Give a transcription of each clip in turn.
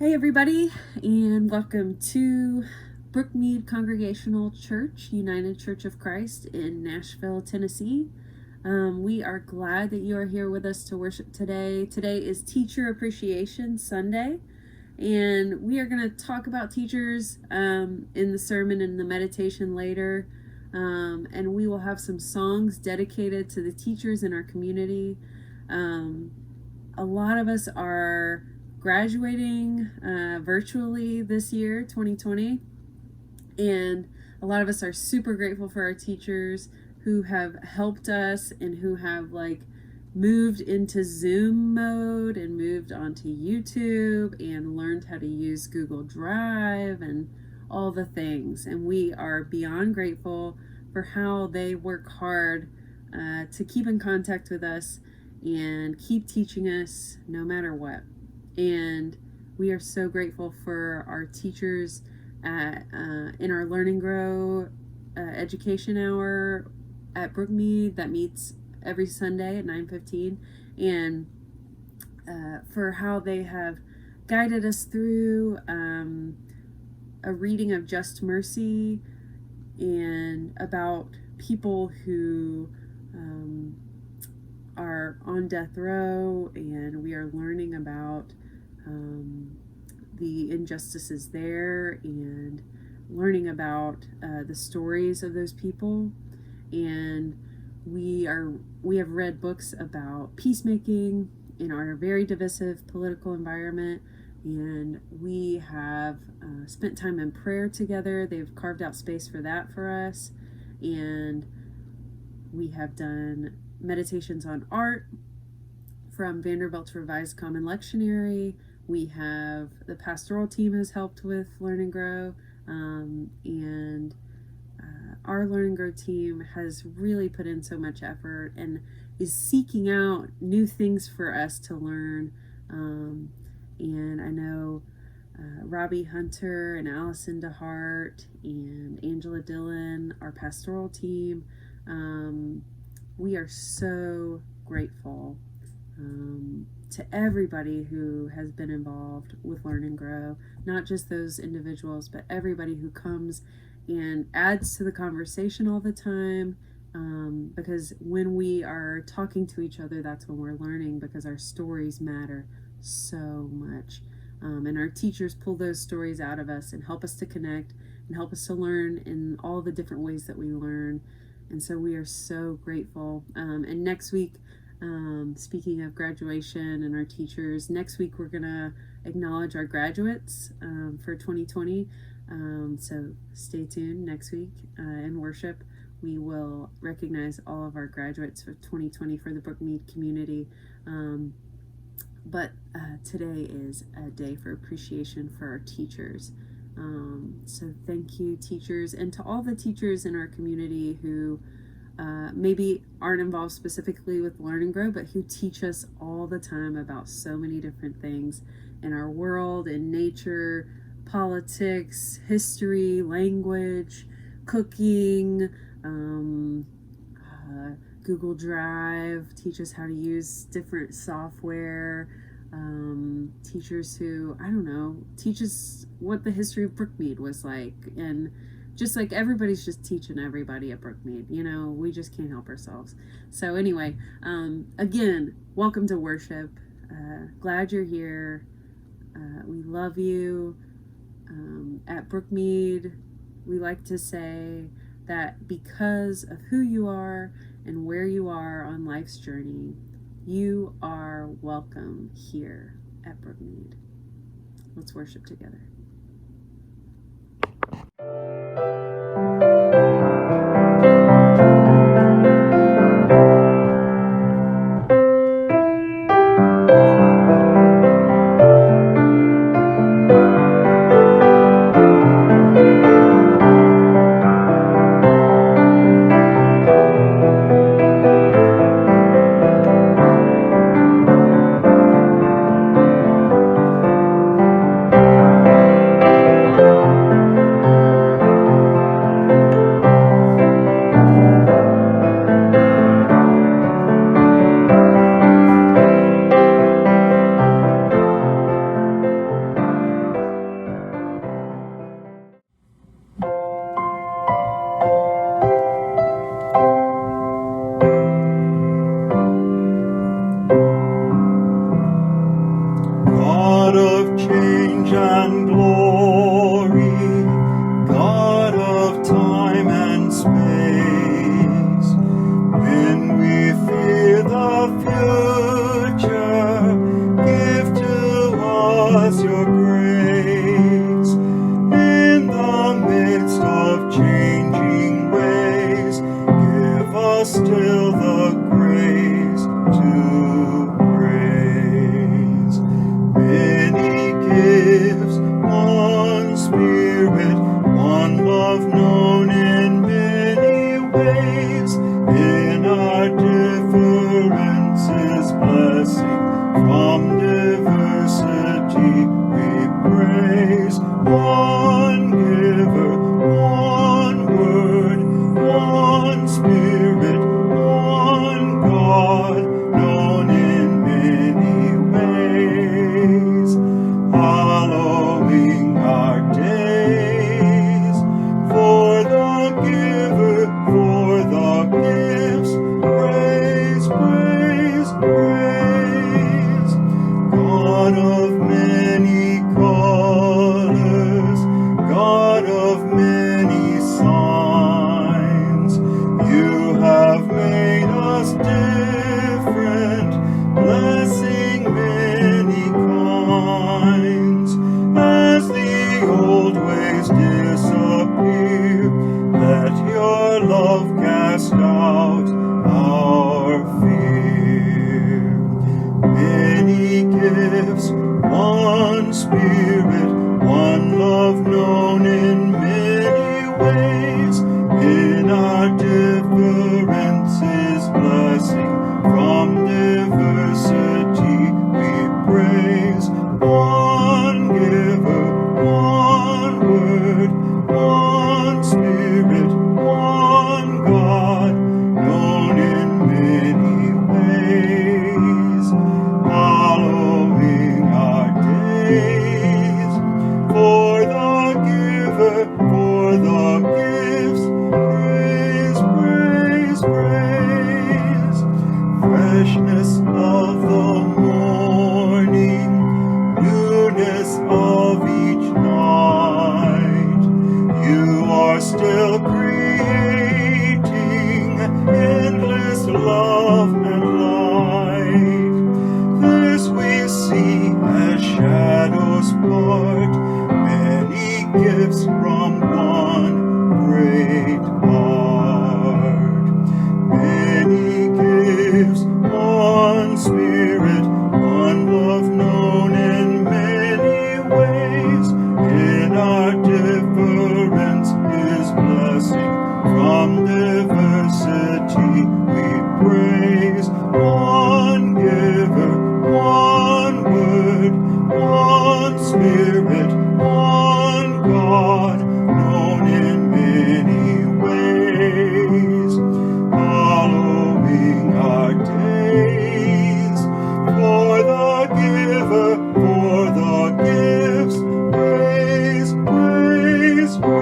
Hey everybody, and welcome to Brookmeade Congregational Church, United Church of Christ in Nashville, Tennessee. We are glad that you are here with us to worship today. Today is Teacher Appreciation Sunday, and we are going to talk about teachers in the sermon and the meditation later. And we will have some songs dedicated to the teachers in our community. A lot of us are graduating virtually this year, 2020, and a lot of us are super grateful for our teachers who have helped us and who have moved into Zoom mode and moved onto YouTube and learned how to use Google Drive and all the things. And we are beyond grateful for how they work hard to keep in contact with us and keep teaching us no matter what. And we are so grateful for our teachers in our Learn and Grow education hour at Brookmeade that meets every Sunday at 9:15, and for how they have guided us through a reading of Just Mercy and about people who are on death row, and we are learning about the injustices there and learning about the stories of those people. And we have read books about peacemaking in our very divisive political environment, and we have spent time in prayer together. They've carved out space for that for us, and we have done meditations on art from Vanderbilt's Revised Common Lectionary. We have the pastoral team has helped with Learn and Grow, and our Learn and Grow team has really put in so much effort and is seeking out new things for us to learn. And I know Robbie Hunter and Allison DeHart and Angela Dillon, our pastoral team, we are so grateful to everybody who has been involved with Learn and Grow, not just those individuals, but everybody who comes and adds to the conversation all the time, because when we are talking to each other, that's when we're learning, because our stories matter so much. And our teachers pull those stories out of us and help us to connect and help us to learn in all the different ways that we learn. And so we are so grateful. And next week, speaking of graduation and our teachers, next week we're going to acknowledge our graduates for 2020. So stay tuned next week in worship. We will recognize all of our graduates for 2020 for the Brookmeade community. But today is a day for appreciation for our teachers. So thank you, teachers, and to all the teachers in our community who maybe aren't involved specifically with Learn and Grow, but who teach us all the time about so many different things in our world, in nature, politics, history, language, cooking, Google Drive, teach us how to use different software, teachers who, teach us what the history of Brookmeade was like, and just like everybody's just teaching everybody at Brookmeade, we just can't help ourselves. So anyway, again, welcome to worship. Glad you're here. We love you. At Brookmeade, we like to say that because of who you are and where you are on life's journey, you are welcome here at Brookmeade. Let's worship together. one Spirit, one God, known in many ways, hallowing our days, for the giver, for the gifts, praise, praise, praise. God of many colors, God of many signs, you have made us different, blessing many kinds. As the old ways disappear, let your love cast out our fear. Many gifts, one Spirit, one love, known in many ways. In our differences, blessing from diversity we praise. One giver, one word, one Spirit, one God, known in many ways, hallowing our days, for the giver, for the gifts, praise, praise, praise. Freshness of the morning, newness of each night, you are still creating endless love and light. This we see as shadows part, many gifts from one great heart. Many gifts, one Spirit, one love, known in many ways. In our difference is blessing, from diversity we praise. One giver, one word, one Spirit, one God, known in many ways, hallowing our days, for the giver, for the gifts, praise, praise, praise.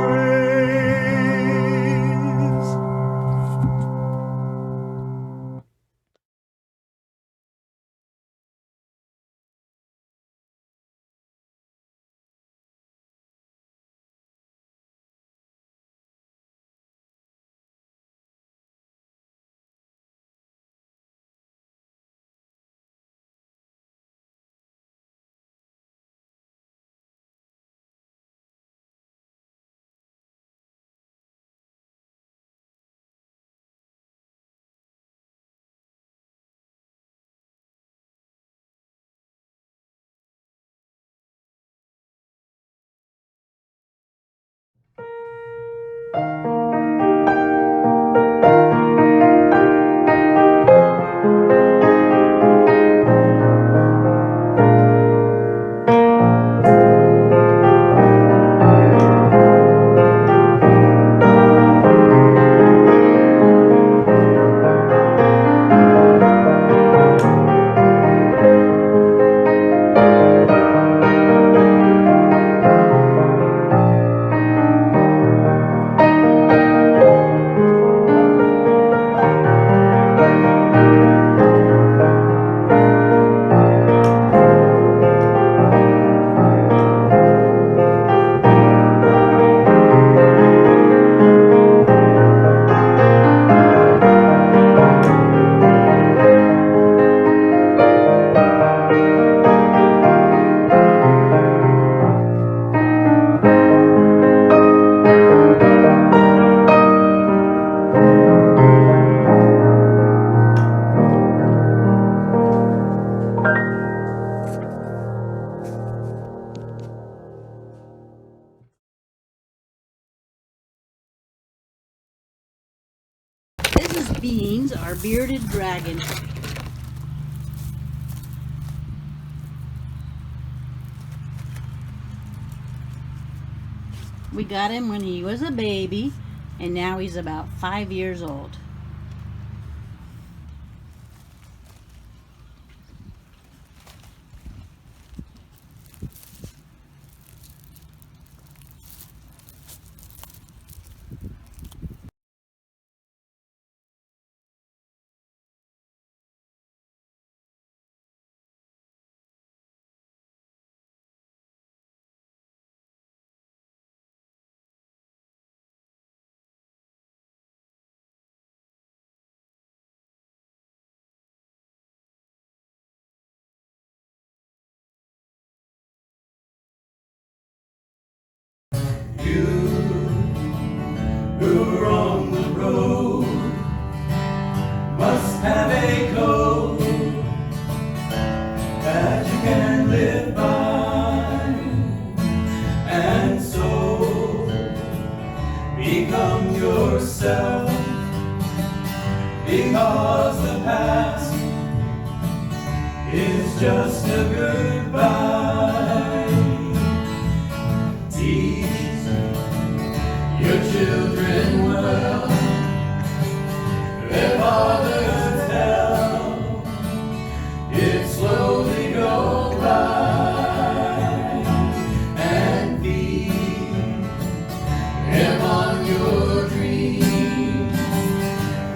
Beans, our bearded dragon. We got him when he was a baby. and now he's about 5 years old. You who are on the road must have a code that you can live by, and so become yourself, because the past is just a goodbye. Teach your children well, their fathers tell, it slowly go by, and feed them on your dreams,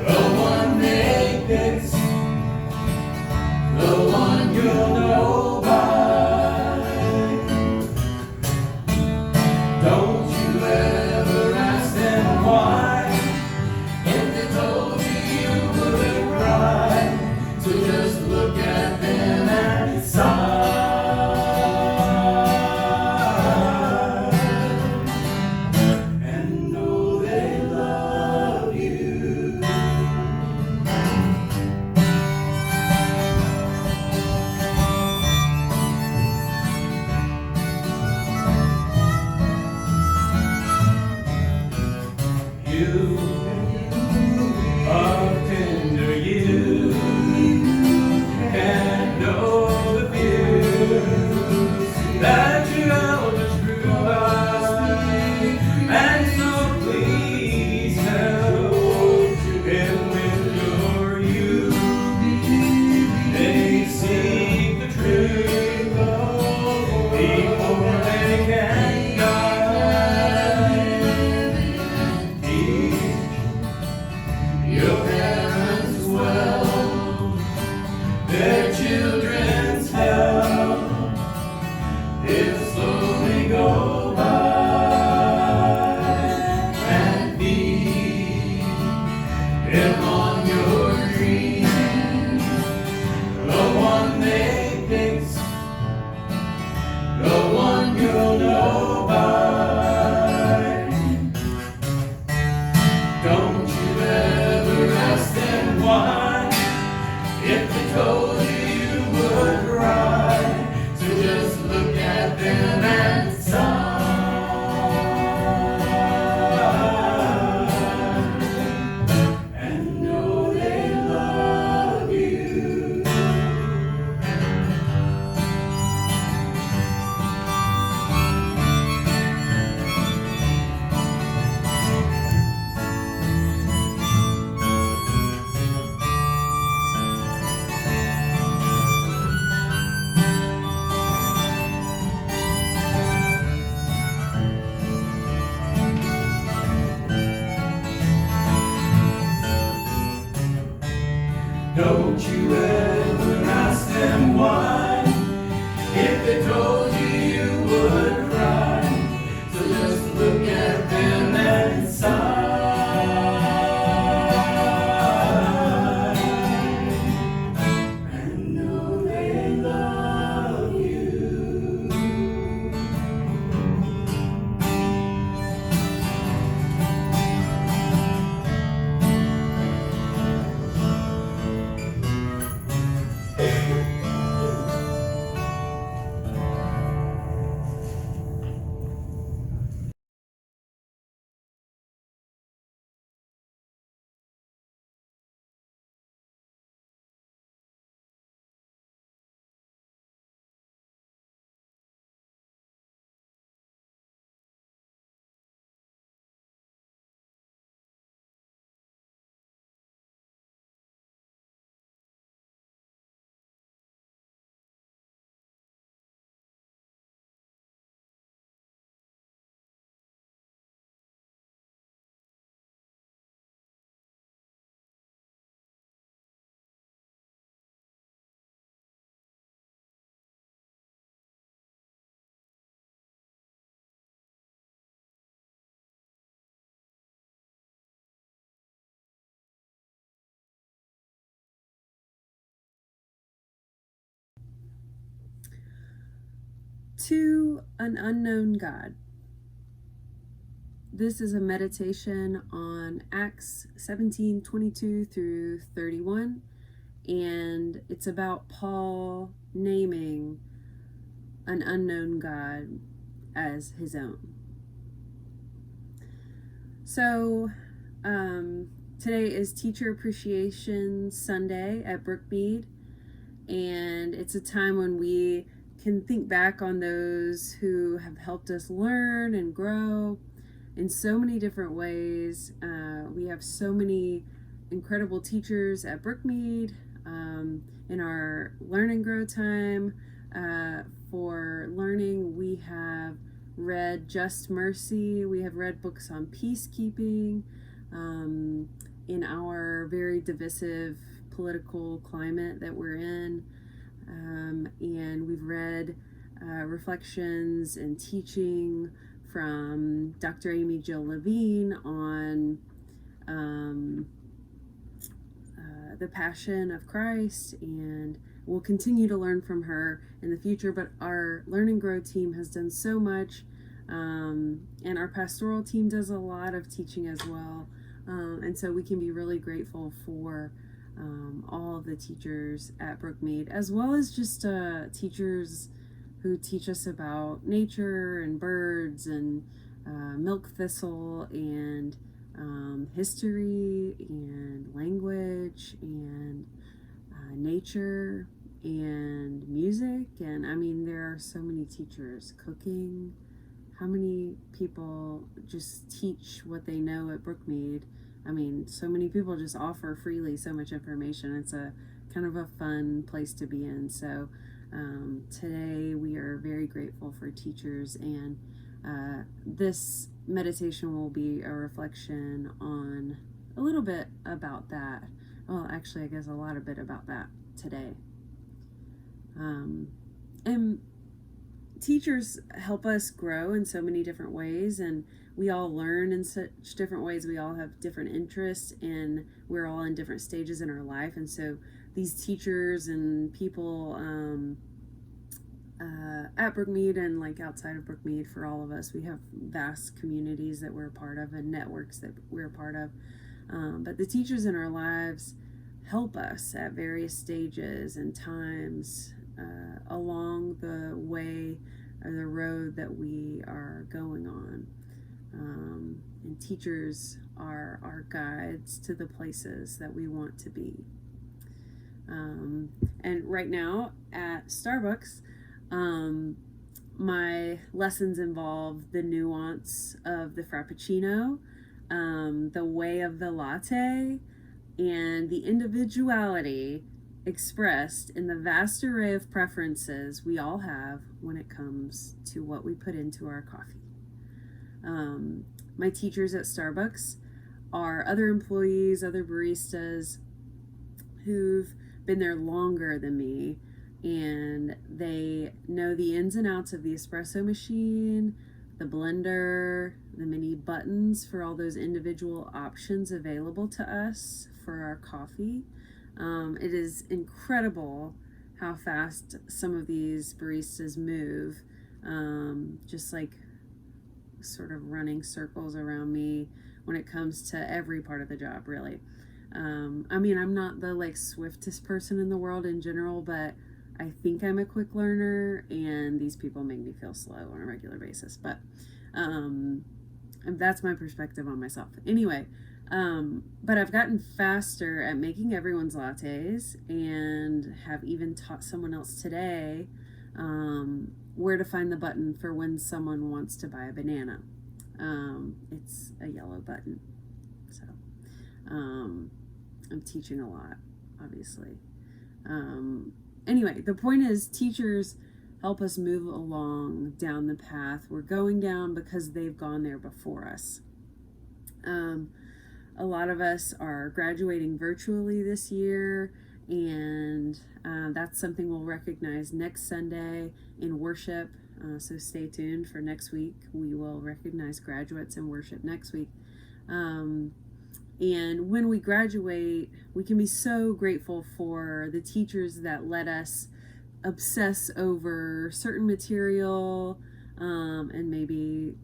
the one they fix, the one you'll know by. Don't you ever ask them why, if they told you you would cry, so just look at them and sigh, and know they love you. You of tender years can know the fears that your elders grew by, and so please help him with your youth. They seek the truth before they can guide. Teach your parents well, their children's hell, it slowly go by, and feed them on your dreams, the one they fix, the one you'll know by. Don't you ever ask them why, if they told you you would cry, so just look at them and sigh, and know they love you. Don't you ever ask them why, if they told you you would cry, so just look at them and sigh, and know they love you. To an Unknown God. This is a meditation on Acts 17:22 through 31, and it's about Paul naming an unknown God as his own. So, today is Teacher Appreciation Sunday at Brookmeade, and it's a time when we can think back on those who have helped us learn and grow in so many different ways. We have so many incredible teachers at Brookmeade. In our Learn and Grow time for learning, we have read Just Mercy. We have read books on peacekeeping in our very divisive political climate that we're in. And we've read reflections and teaching from Dr. Amy Jill Levine on the Passion of Christ, and we'll continue to learn from her in the future. But our Learn and Grow team has done so much, and our pastoral team does a lot of teaching as well, and so we can be really grateful for all of the teachers at Brookmeade, as well as just teachers who teach us about nature and birds and milk thistle and history and language and nature and music. And I mean, there are so many teachers. Cooking. How many people just teach what they know at Brookmeade? I mean, so many people just offer freely so much information. It's a kind of a fun place to be in. So today we are very grateful for teachers, and this meditation will be a reflection on a little bit about that. Well, actually, I guess a lot of bit about that today. And teachers help us grow in so many different ways, and we all learn in such different ways. We all have different interests, and we're all in different stages in our life. And so these teachers and people at Brookmeade and like outside of Brookmeade, for all of us, we have vast communities that we're a part of and networks that we're a part of. But the teachers in our lives help us at various stages and times along the way or the road that we are going on. And teachers are our guides to the places that we want to be. And right now at Starbucks, my lessons involve the nuance of the Frappuccino, the way of the latte, and the individuality expressed in the vast array of preferences we all have when it comes to what we put into our coffee. My teachers at Starbucks are other employees, other baristas who've been there longer than me, and they know the ins and outs of the espresso machine, the blender, the many buttons for all those individual options available to us for our coffee. It is incredible how fast some of these baristas move, just like sort of running circles around me when it comes to every part of the job, really. I mean, I'm not the like swiftest person in the world in general, but I think I'm a quick learner, and these people make me feel slow on a regular basis. But that's my perspective on myself. Anyway, but I've gotten faster at making everyone's lattes, and have even taught someone else today where to find the button for when someone wants to buy a banana. It's a yellow button. So I'm teaching a lot, obviously. Anyway, the point is, teachers help us move along down the path we're going down because they've gone there before us. A lot of us are graduating virtually this year, and that's something we'll recognize next Sunday in worship. So stay tuned for next week. We will recognize graduates in worship next week. And when we graduate, we can be so grateful for the teachers that led us obsess over certain material, and maybe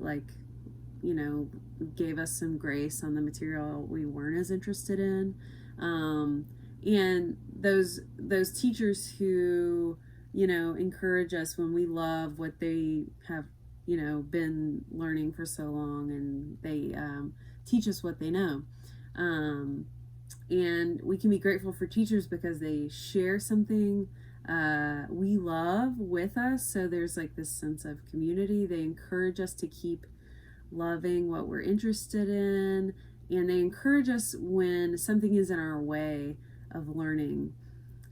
gave us some grace on the material we weren't as interested in. And those teachers who encourage us when we love what they have been learning for so long, and they teach us what they know. And we can be grateful for teachers because they share something we love with us. So there's like this sense of community. They encourage us to keep loving what we're interested in, and they encourage us when something is in our way of learning,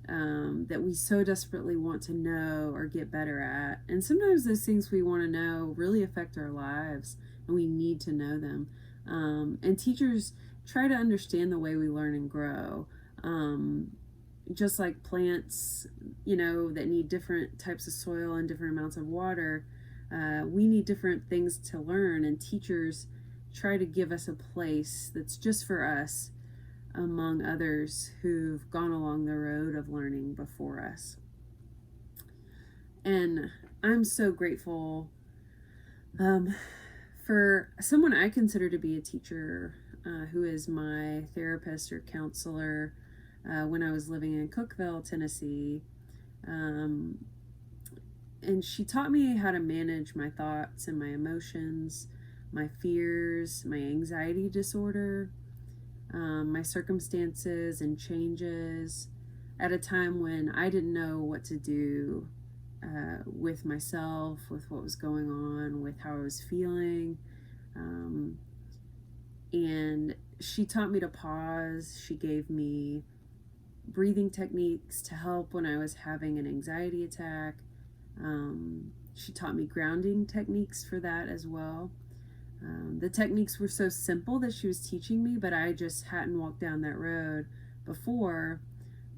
that we so desperately want to know or get better at. And sometimes those things we want to know really affect our lives, and we need to know them. And teachers try to understand the way we learn and grow. Just like plants, that need different types of soil and different amounts of water, we need different things to learn, and teachers try to give us a place that's just for us among others who've gone along the road of learning before us. And I'm so grateful for someone I consider to be a teacher, who is my therapist or counselor when I was living in Cookeville, Tennessee. And she taught me how to manage my thoughts and my emotions, my fears, my anxiety disorder, my circumstances and changes at a time when I didn't know what to do with myself, with what was going on, with how I was feeling. And she taught me to pause. She gave me breathing techniques to help when I was having an anxiety attack. She taught me grounding techniques for that as well. The techniques were so simple that she was teaching me, but I just hadn't walked down that road before,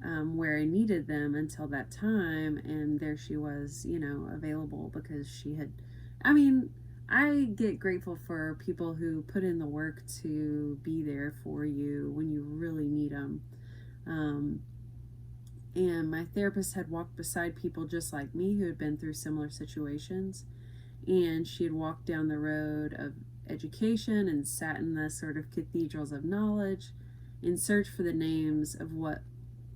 where I needed them until that time. And there she was, available because she had, I get grateful for people who put in the work to be there for you when you really need them. And my therapist had walked beside people just like me who had been through similar situations. And she had walked down the road of education and sat in the sort of cathedrals of knowledge in search for the names of what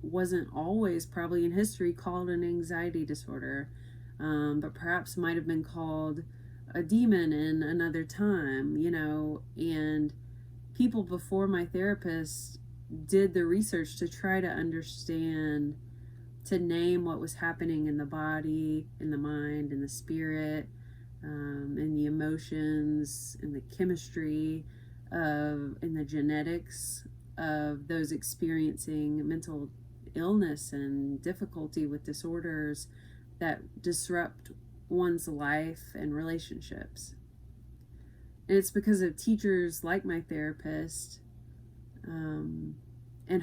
wasn't always probably in history called an anxiety disorder, but perhaps might have been called a demon in another time, and people before my therapist did the research to try to understand, to name what was happening in the body, in the mind, in the spirit, in the emotions, in the chemistry in the genetics of those experiencing mental illness and difficulty with disorders that disrupt one's life and relationships. And it's because of teachers like my therapist, and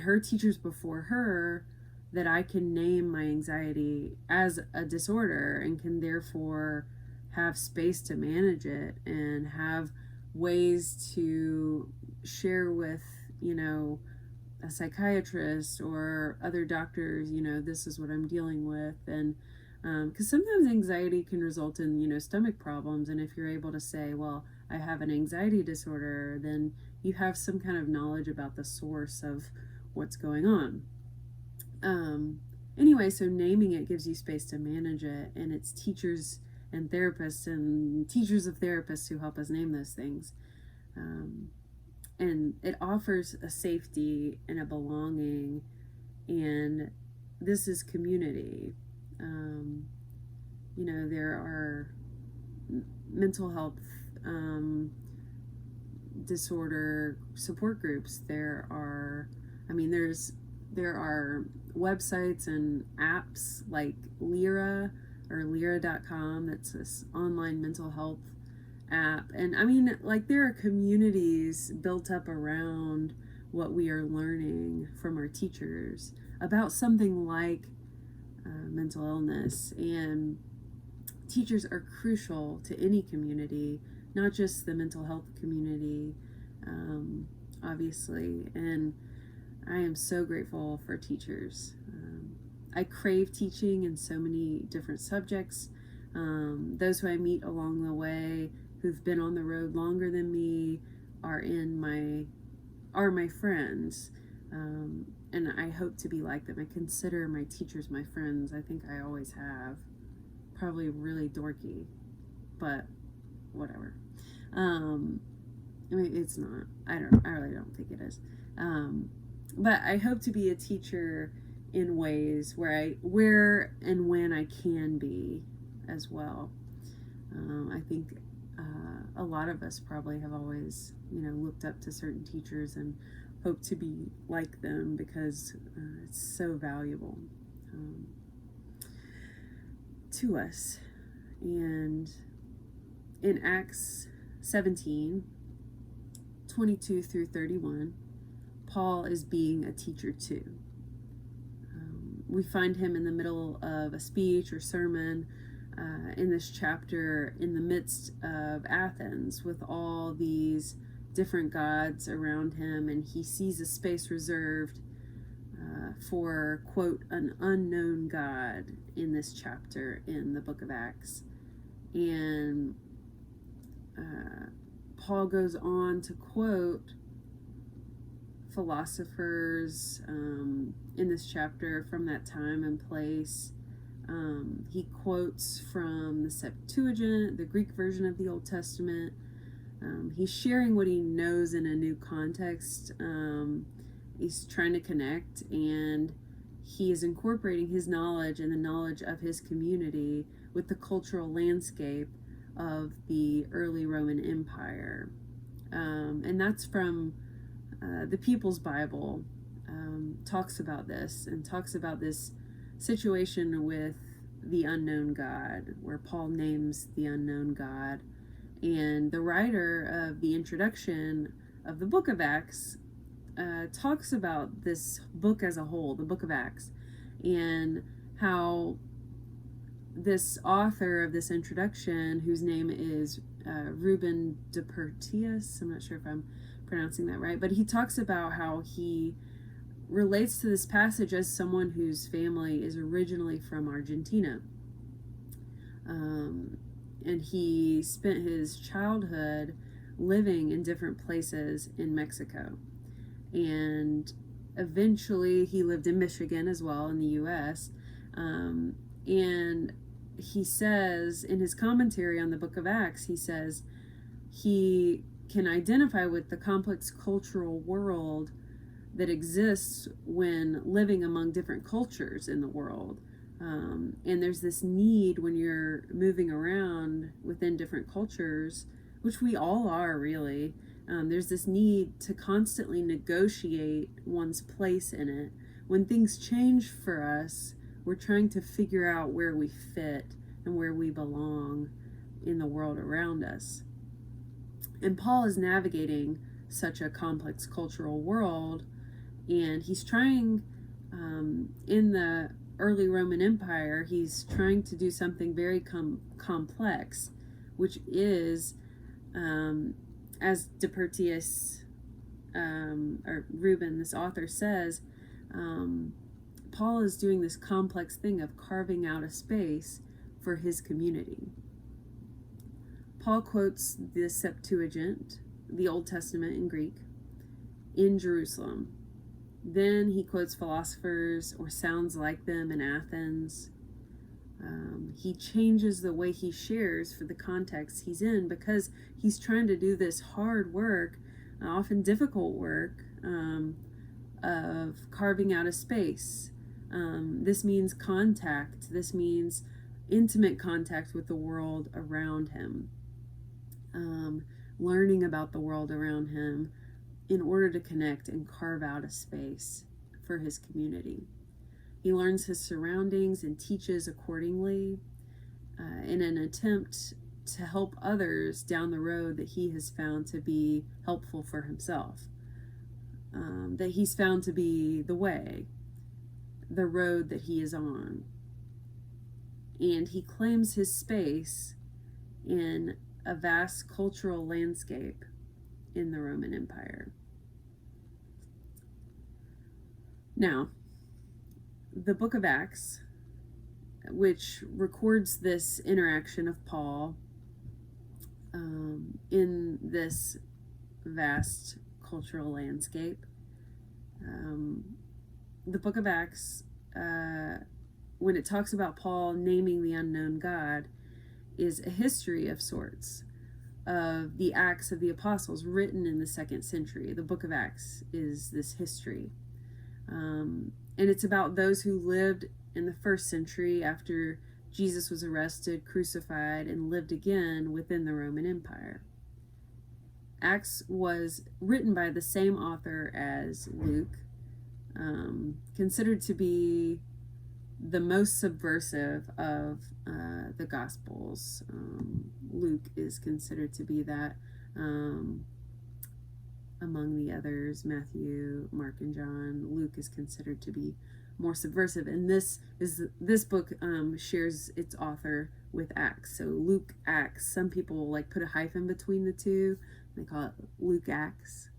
her teachers before her, that I can name my anxiety as a disorder and can therefore have space to manage it and have ways to share with, a psychiatrist or other doctors, this is what I'm dealing with. And because sometimes anxiety can result in, stomach problems. And if you're able to say, well, I have an anxiety disorder, then you have some kind of knowledge about the source of what's going on. Anyway, so naming it gives you space to manage it, and it's teachers and therapists and teachers of therapists who help us name those things. And it offers a safety and a belonging, and this is community. There are mental health disorder support groups. There are websites and apps like Lyra or Lyra.com. That's this online mental health app. And there are communities built up around what we are learning from our teachers about something like mental illness. And teachers are crucial to any community, not just the mental health community, obviously. And I am so grateful for teachers. I crave teaching in so many different subjects. Those who I meet along the way who've been on the road longer than me are my friends. And I hope to be like them. I consider my teachers my friends. I think I always have. Probably really dorky, but whatever. I mean, it's not. I really don't think it is. But I hope to be a teacher in ways where and when I can be as well. I think a lot of us probably have always, looked up to certain teachers and hope to be like them because it's so valuable to us. And in Acts 17:22 through 31, Paul is being a teacher too. We find him in the middle of a speech or sermon in this chapter in the midst of Athens with all these different gods around him, and he sees a space reserved for, quote, an unknown God in this chapter in the book of Acts. And Paul goes on to quote philosophers in this chapter from that time and place. He quotes from the Septuagint, the Greek version of the Old Testament. He's sharing what he knows in a new context. He's trying to connect, and he is incorporating his knowledge and the knowledge of his community with the cultural landscape of the early Roman Empire. And that's from the People's Bible. Talks about this and talks about this situation with the unknown God, where Paul names the unknown God. And the writer of the introduction of the book of Acts talks about this book as a whole, the book of Acts, and how this author of this introduction, whose name is Ruben de Pertius, I'm not sure if I'm pronouncing that right, but he talks about how he relates to this passage as someone whose family is originally from Argentina. And he spent his childhood living in different places in Mexico. And eventually he lived in Michigan as well, in the U.S. And he says in his commentary on the book of Acts, he says he can identify with the complex cultural world that exists when living among different cultures in the world. And there's this need when you're moving around within different cultures, which we all are really, there's this need to constantly negotiate one's place in it. When things change for us, we're trying to figure out where we fit and where we belong in the world around us. And Paul is navigating such a complex cultural world, and he's trying, in the early Roman Empire, he's trying to do something very complex, which is, as de Pertius, or Ruben, this author, says, Paul is doing this complex thing of carving out a space for his community. Paul quotes the Septuagint, the Old Testament in Greek, in Jerusalem. Then he quotes philosophers or sounds like them in Athens. He changes the way he shares for the context he's in because he's trying to do this hard work, often difficult work, of carving out a space. This means contact. This means intimate contact with the world around him. Learning about the world around him in order to connect and carve out a space for his community. He learns his surroundings and teaches accordingly in an attempt to help others down the road that he has found to be helpful for himself. That he's found to be the way, the road that he is on. And he claims his space in a vast cultural landscape in the Roman Empire. Now, the book of Acts, which records this interaction of Paul in this vast cultural landscape. The book of Acts, when it talks about Paul naming the unknown God, is a history of sorts of the Acts of the Apostles written in the 2nd century. The book of Acts is this history. And it's about those who lived in the 1st century after Jesus was arrested, crucified, and lived again within the Roman Empire. Acts was written by the same author as Luke, considered to be the most subversive of the Gospels. Luke is considered to be that among the others. Matthew, Mark, and John. Luke is considered to be more subversive, and this book shares its author with Acts. So Luke Acts. Some people like put a hyphen between the two. They call it Luke Acts.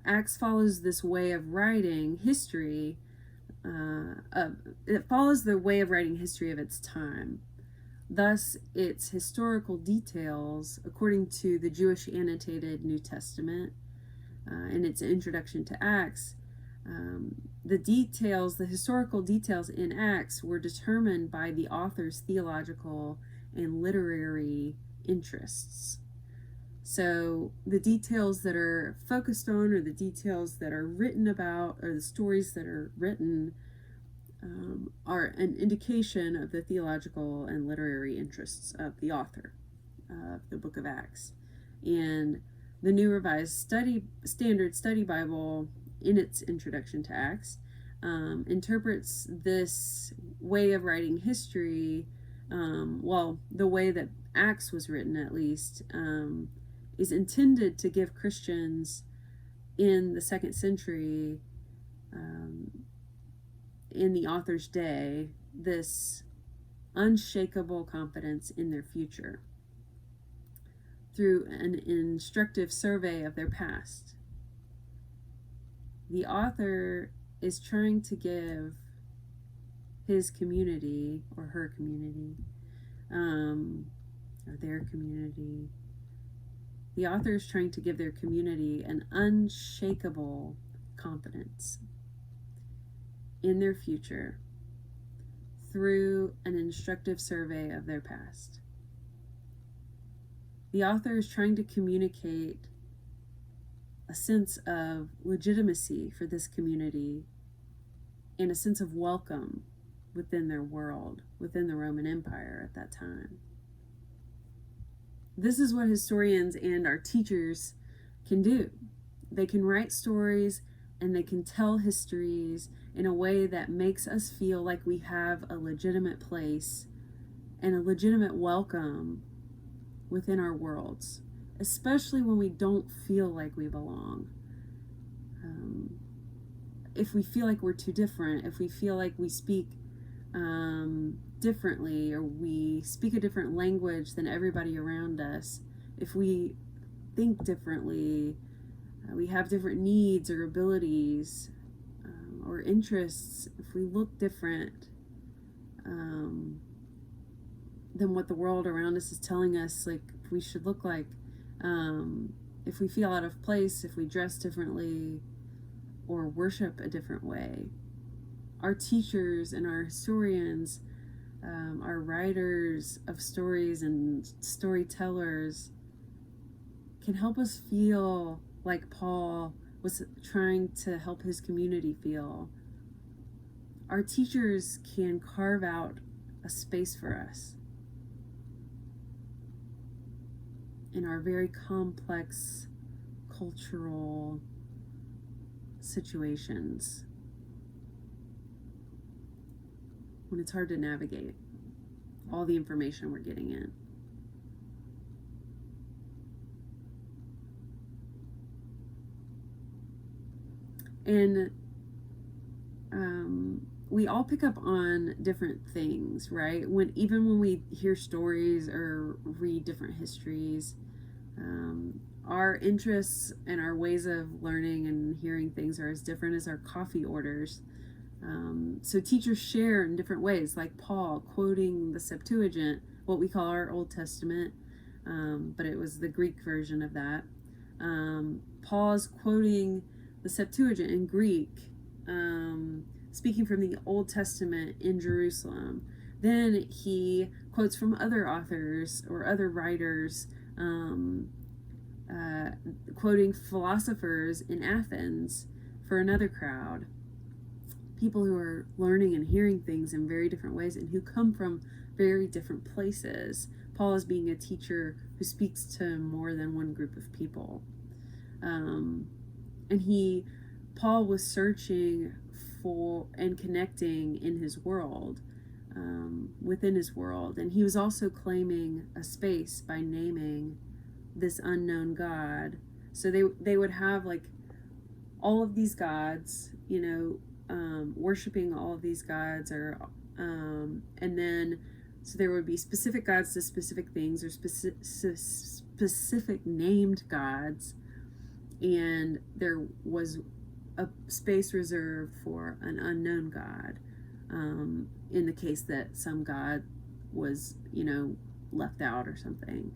Acts follows this way of writing history. It follows the way of writing history of its time. Thus, its historical details, according to the Jewish annotated New Testament and its introduction to Acts, the historical details in Acts were determined by the author's theological and literary interests. So the details that are focused on, or the details that are written about, or the stories that are written, are an indication of the theological and literary interests of the author of the book of Acts. And the New Revised Standard Study Bible, in its introduction to Acts, interprets this way of writing history, the way that Acts was written at least, is intended to give Christians in the 2nd century, in the author's day, this unshakable confidence in their future through an instructive survey of their past. The author is trying to give his community, or her community, or their community, the author is trying to give their community an unshakable confidence in their future through an instructive survey of their past. The author is trying to communicate a sense of legitimacy for this community and a sense of welcome within their world, within the Roman Empire at that time. This is what historians and our teachers can do. They can write stories and they can tell histories in a way that makes us feel like we have a legitimate place and a legitimate welcome within our worlds, especially when we don't feel like we belong. If we feel like we're too different, if we feel like we speak differently, or we speak a different language than everybody around us, if we think differently, we have different needs or abilities or interests, if we look different than what the world around us is telling us like we should look like, if we feel out of place, if we dress differently or worship a different way, our teachers and our historians, our writers of stories and storytellers can help us feel like Paul was trying to help his community feel. Our teachers can carve out a space for us in our very complex cultural situations when it's hard to navigate all the information we're getting in. And we all pick up on different things, right? Even when we hear stories or read different histories, our interests and our ways of learning and hearing things are as different as our coffee orders. So teachers share in different ways, like Paul quoting the Septuagint, what we call our Old Testament, but it was the Greek version of that. Paul's quoting the Septuagint in Greek, speaking from the Old Testament in Jerusalem. Then he quotes from other authors or other writers, quoting philosophers in Athens for another crowd. People who are learning and hearing things in very different ways and who come from very different places. Paul is being a teacher who speaks to more than one group of people. And Paul was searching for and connecting in his world, within his world. And he was also claiming a space by naming this unknown God. So they would have like all of these gods, worshiping all of these gods, or and then so there would be specific gods to specific things, or specific named gods, and there was a space reserved for an unknown God, in the case that some god was left out or something.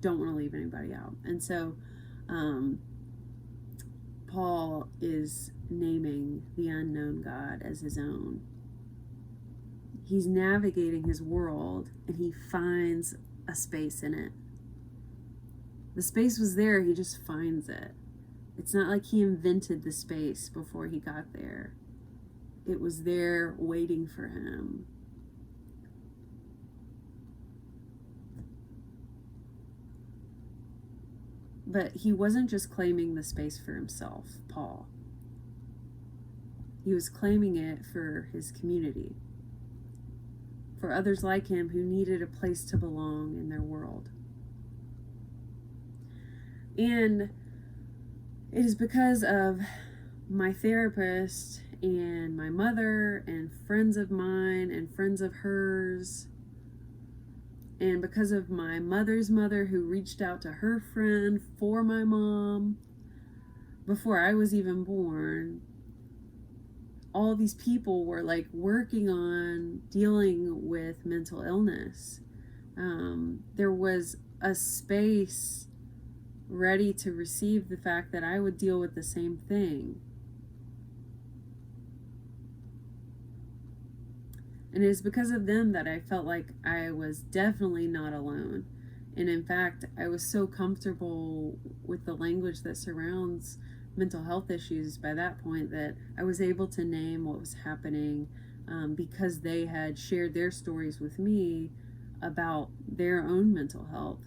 Don't want to leave anybody out. And so Paul is naming the unknown God as his own. He's navigating his world and he finds a space in it. The space was there, he just finds it. It's not like he invented the space before he got there. It was there waiting for him. But he wasn't just claiming the space for himself, Paul. He was claiming it for his community, for others like him who needed a place to belong in their world. And it is because of my therapist and my mother and friends of mine and friends of hers, and because of my mother's mother who reached out to her friend for my mom before I was even born, all these people were like working on dealing with mental illness. There was a space ready to receive the fact that I would deal with the same thing. And it is because of them that I felt like I was definitely not alone. And in fact, I was so comfortable with the language that surrounds mental health issues by that point that I was able to name what was happening, because they had shared their stories with me about their own mental health,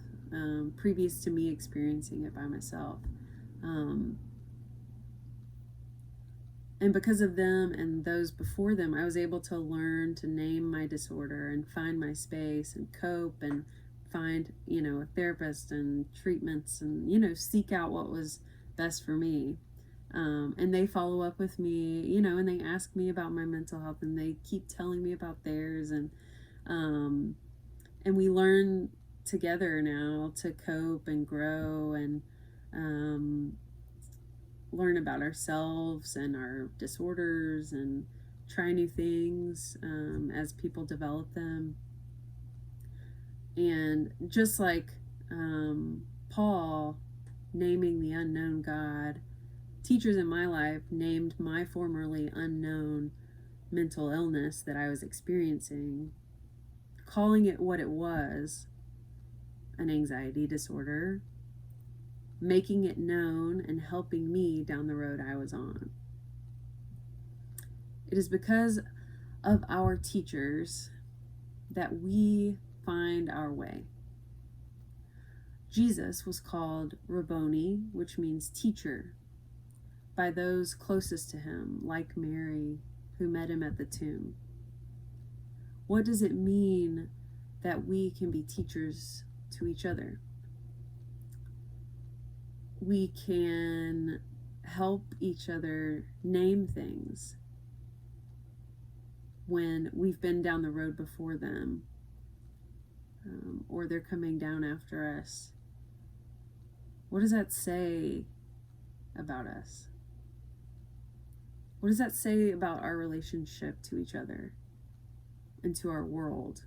previous to me experiencing it by myself. And because of them and those before them, I was able to learn to name my disorder and find my space and cope and find, a therapist and treatments and, seek out what was best for me. And they follow up with me, and they ask me about my mental health and they keep telling me about theirs. And we learn together now to cope and grow and, learn about ourselves and our disorders and try new things as people develop them. And just like Paul naming the unknown God, teachers in my life named my formerly unknown mental illness that I was experiencing, calling it what it was, an anxiety disorder, making it known and helping me down the road I was on. It is because of our teachers that we find our way. Jesus was called Rabboni, which means teacher, by those closest to him, like Mary, who met him at the tomb. What does it mean that we can be teachers to each other? We can help each other name things when we've been down the road before them, or they're coming down after us. What does that say about us? What does that say about our relationship to each other and to our world?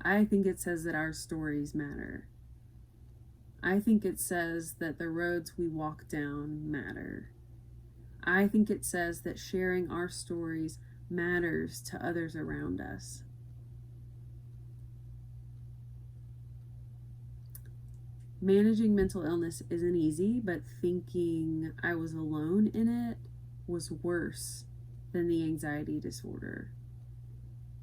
I think it says that our stories matter. I think it says that the roads we walk down matter. I think it says that sharing our stories matters to others around us. Managing mental illness isn't easy, but thinking I was alone in it was worse than the anxiety disorder.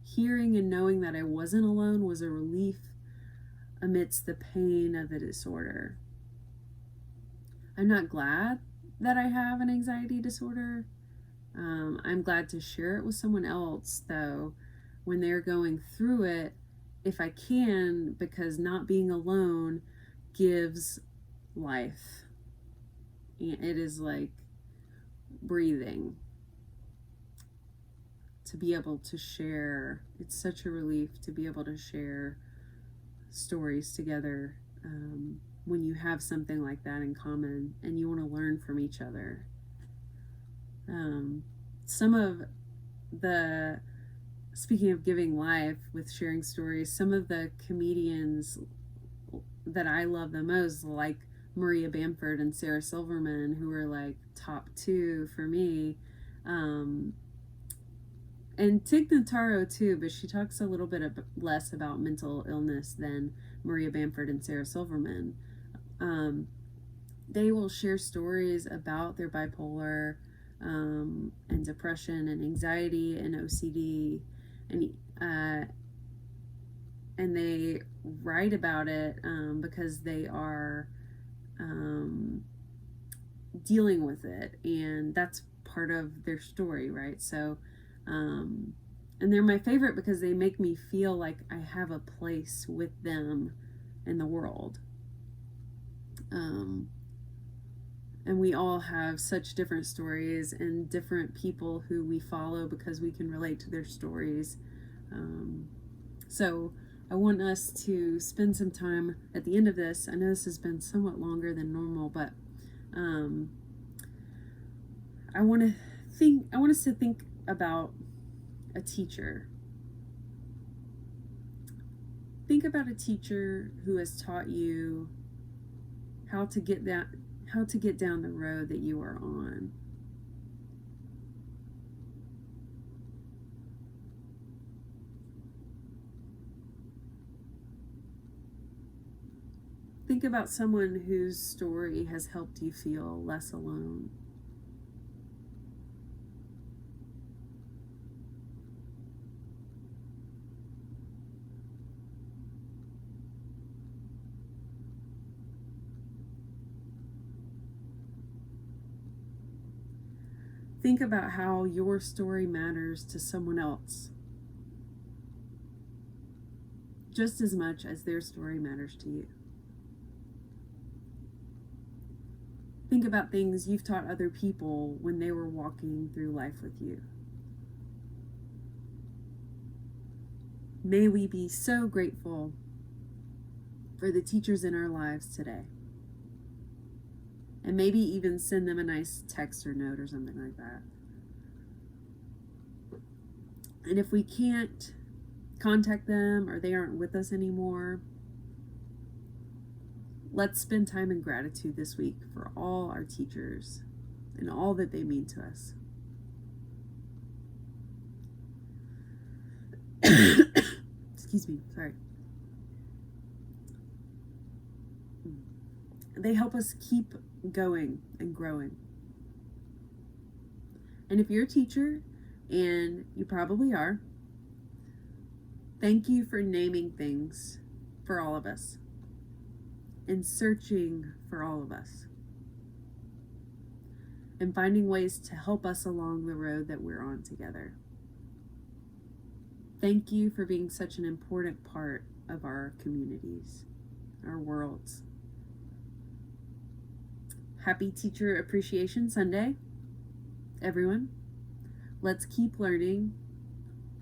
Hearing and knowing that I wasn't alone was a relief amidst the pain of the disorder. I'm not glad that I have an anxiety disorder. I'm glad to share it with someone else, though, when they're going through it, if I can, because not being alone gives life. It is like breathing. To be able to share, it's such a relief to be able to share stories together when you have something like that in common and you want to learn from each other. Some of the, speaking of giving life with sharing stories, some of the comedians that I love the most, like Maria Bamford and Sarah Silverman, who are like top two for me, and Tig Notaro too, but she talks a little bit less about mental illness than Maria Bamford and Sarah Silverman. They will share stories about their bipolar and depression and anxiety and OCD, and they write about it because they are dealing with it, and that's part of their story, right? So and they're my favorite because they make me feel like I have a place with them in the world. And we all have such different stories and different people who we follow because we can relate to their stories. So I want us to spend some time at the end of this. I know this has been somewhat longer than normal, but I want us to think about a teacher. Think about a teacher who has taught you how to get down the road that you are on. Think about someone whose story has helped you feel less alone. Think about how your story matters to someone else, just as much as their story matters to you. Think about things you've taught other people when they were walking through life with you. May we be so grateful for the teachers in our lives today. And maybe even send them a nice text or note or something like that. And if we can't contact them or they aren't with us anymore, let's spend time in gratitude this week for all our teachers and all that they mean to us. Excuse me, sorry. They help us keep going and growing. And if you're a teacher, and you probably are, thank you for naming things for all of us and searching for all of us and finding ways to help us along the road that we're on together. Thank you for being such an important part of our communities, our worlds. Happy Teacher Appreciation Sunday, everyone. Let's keep learning.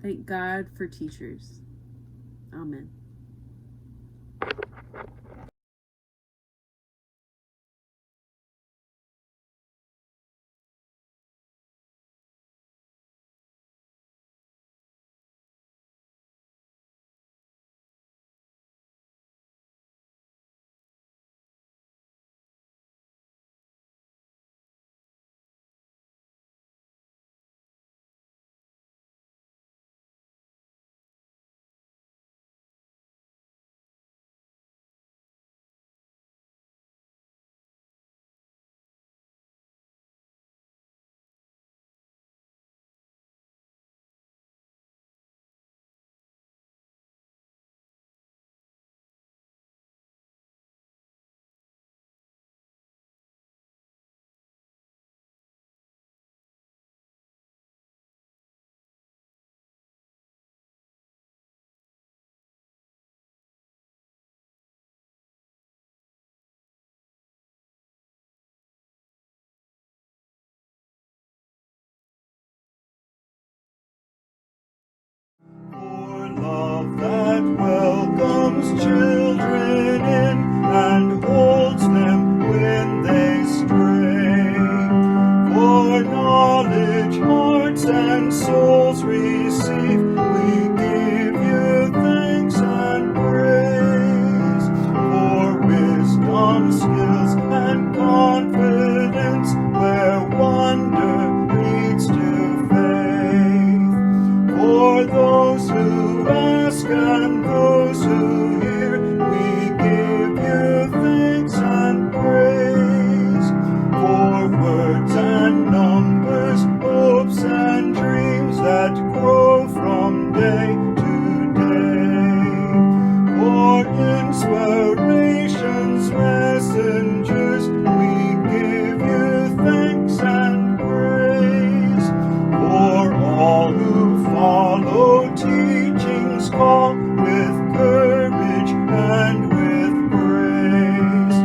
Thank God for teachers. Amen. love that welcomes children in and holds them when they stray. For knowledge, hearts and souls receive, we give you thanks and praise. For wisdom, skills, and confidence, where wonder leads to faith. For those who ask and those who hear, we give you thanks and praise. For words and numbers, hopes and dreams that grow from day to day. For inspiration's messengers, we give you thanks and praise. For all who follow teaching's call with courage and with grace,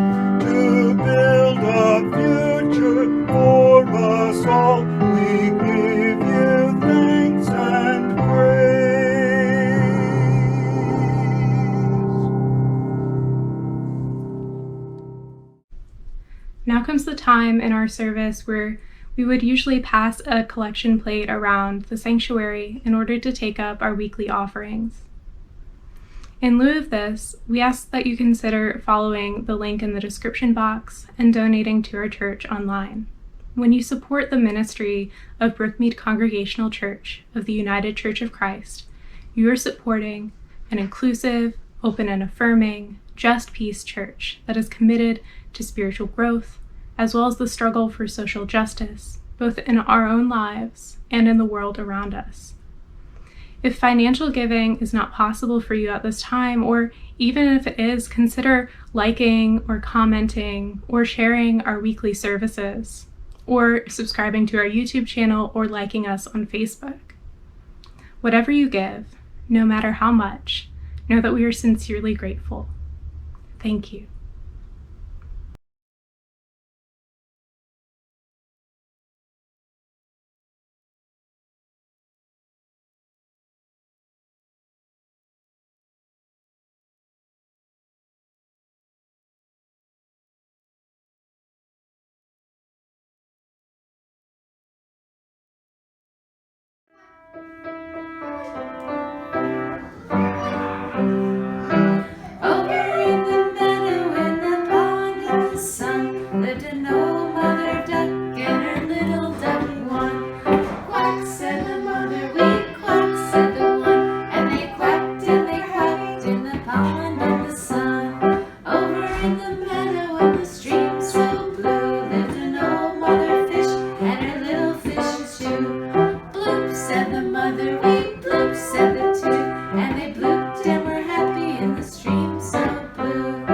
to build a future for us all, we give you thanks and praise. Now comes the time in our service where we would usually pass a collection plate around the sanctuary in order to take up our weekly offerings. In lieu of this, we ask that you consider following the link in the description box and donating to our church online. When you support the ministry of Brookmeade Congregational Church of the United Church of Christ, you are supporting an inclusive, open and affirming, just peace church that is committed to spiritual growth, as well as the struggle for social justice, both in our own lives and in the world around us. If financial giving is not possible for you at this time, or even if it is, consider liking or commenting or sharing our weekly services, or subscribing to our YouTube channel or liking us on Facebook. Whatever you give, no matter how much, know that we are sincerely grateful. Thank you. Over in the meadow, in the pond, in the sun, lived an old mother duck and her little ducky one. Quack, said the mother, we quack, said the one, and they quacked in the pond in the sun. Over in the meadow, in the stream so blue, lived an old mother fish and her little fishes too. Bloop, said the mother, we bloop, said the two, and they blooped and were happy in the stream so blue.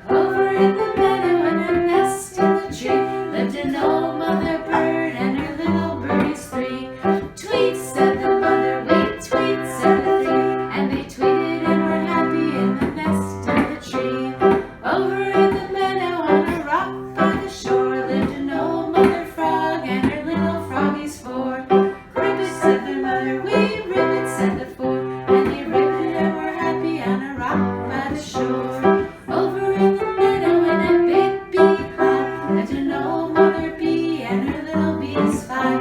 Over in the meadow, in a nest in the tree, lived an old mother bird and her little birdies three. Tweet, said the mother, we tweet, said the three, and they tweeted and were happy in the nest in the tree. Over in the meadow, on a rock by the shore, lived an old mother frog and her little froggies four. Ribbit, said the mother, we ribbit, said the four, and they ribbit and were happy on a rock by the shore. Over in the meadow, in a big beehive, lived an old mother bee and her little bees five.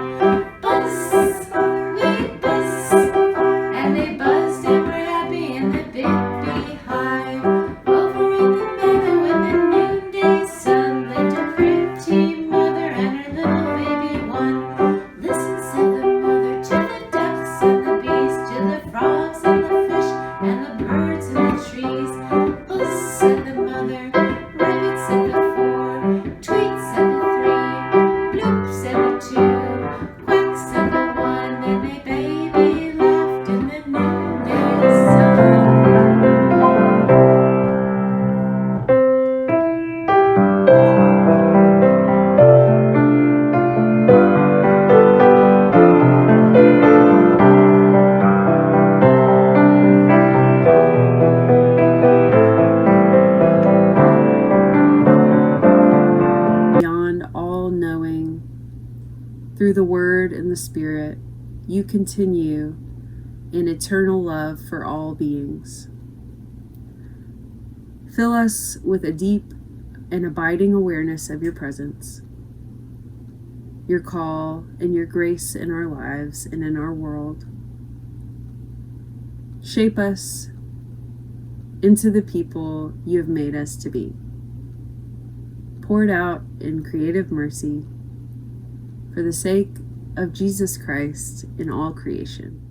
Buzz, we buzz, and they buzzed and were happy in the big beehive. Over in the meadow, in the noonday sun, lived a pretty mother and her little baby one. Listen, said the mother, to the ducks and the bees, to the frogs and the fish and the birds and the trees. Buzz, said the mother, ribbit, said the four, tweet, said the three, bloop, said the two, quack, said the one, and they baby laughed in the noonday sun. Beyond all knowing, through the Word and the Spirit, you continue and eternal love for all beings. Fill us with a deep and abiding awareness of your presence, your call, and your grace in our lives and in our world. Shape us into the people you have made us to be. Poured out in creative mercy for the sake of Jesus Christ in all creation.